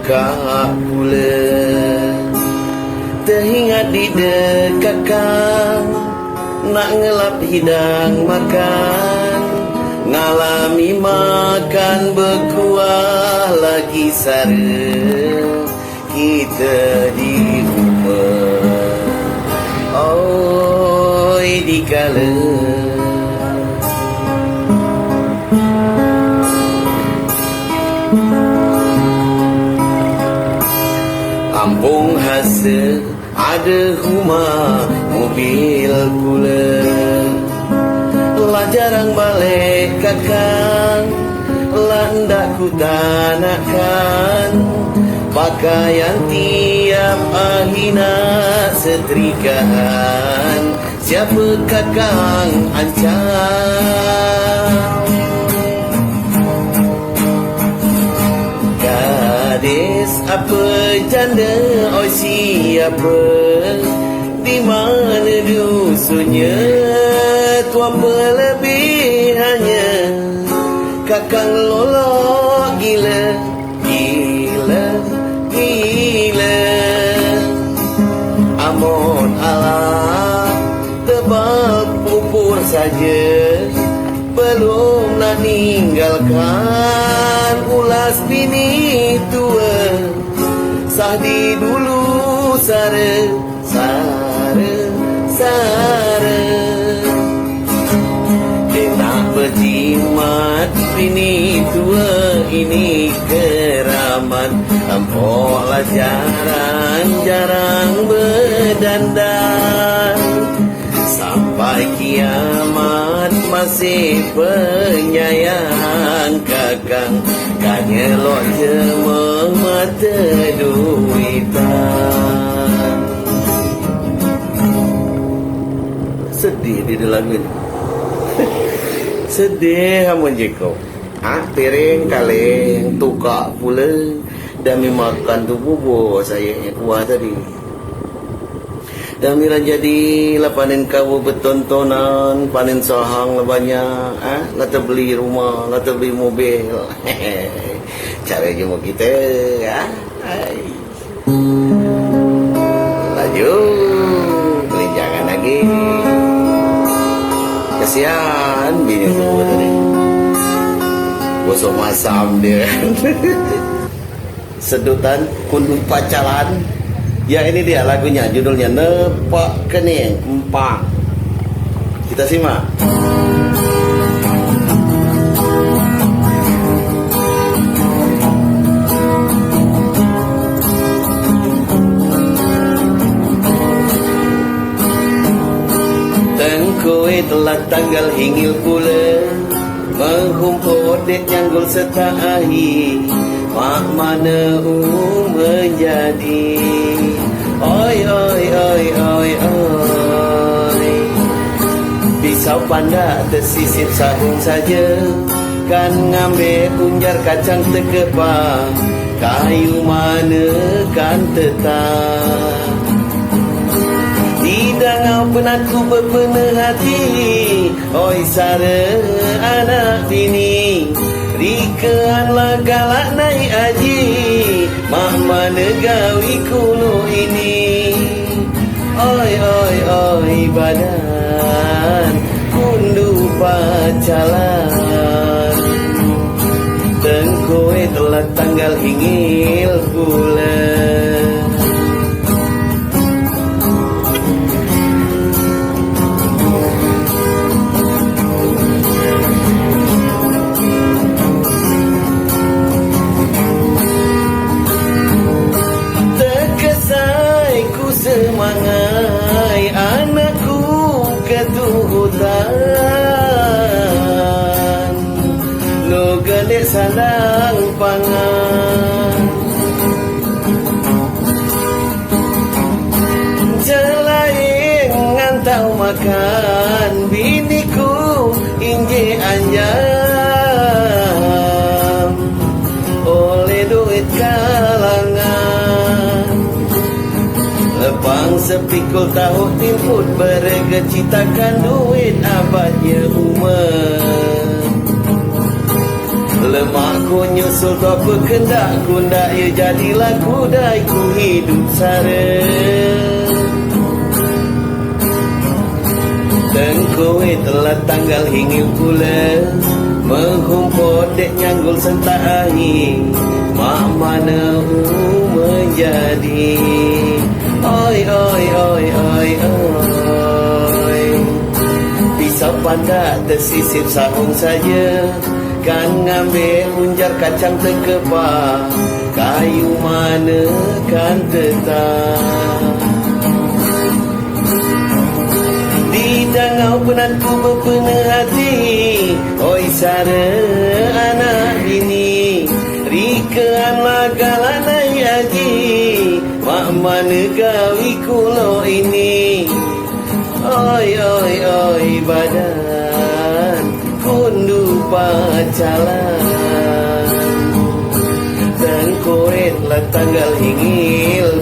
kakak pula. Teringat di dekat kang, nak ngelap hidang makan, ngalami makan berkuah lagi sara kita di rumah. Oi dikala Ampung hasil ada rumah mobil pula. Lah jarang balik kakang, lah ndak ku tanakan. Pakaian tiap hari nak setrikahan, siapa kakang ancam? Gadis apa janda, oi siapa? Di mana dusunnya? Tu apa lebihannya? Kakang lolok gila, gila, gila. Amon Allah tebal pupur saja, belum nak ninggalkan ulas bini tua. Sahdi dulu sara, sara, sara. Dia nak berjimat bini tua ini keramat. Tampaklah jarang-jarang berdandan. Sampai kiamat masih penyayang kakang, kanya lok jemeng mata duitan. Sedih di dalam ini. Sedih amun jeko. Piring kaleng tukak pula. Dami makan tu bubur saya yang kuah tadi. Dami lah jadi lah panen kawu bertontonan, panen sahang lah banyak, lah terbeli rumah, lah terbeli mobil. Cara jumpa kita, laju, kelinjangan lagi. Kesian bini tu tadi, gosok masam dia. Sedutan kunduh pacaran. Ya ini dia lagunya, judulnya Nepak Kening Empang. Kita simak. Tengkoe telah tanggal hingil pula, menghumput dek nyanggul setahi. Mak mana menjadi, oi oi oi oi oi. Pisau pandak tersisip sahung saja, kan ngambil unjar kacang terkepang. Kayu mana kan tetap. Di dangau penatku berpenuh hati, oi sara anak bini. Rikaanlah galak naik haji, mak mana gawi kuno ini. Oi oi oi badan kundu pacalan. Tengkoe telah tanggal hingil pula. Semangai anakku ketuhutan, lo gedek sandang pangan. Jelain ngantau makan, biniku inje anjam oleh duit kalangan. Lepang sepikul tahu timput bergecitakan duit abadnya umat. Lemak ku nyusul topu kendak kundak ya jadilah kudai ku hidup sara. Tengkowe telah tanggal hingga pula menghumput dek nyanggul sentak air. Mak mana menjadi oi oi oi oi oi. Pisau pandak tersisip sahung saja, kan ngambil unjar kacang terkepak, kayu mana kan tetap. Di dangau penatku berpenuh hati, oi sara anak ini, rikaan magalanai haji, mak mana gawi kulo ini. Oi oi oi badan kundu pacalan, tengkoret lah tanggal hingil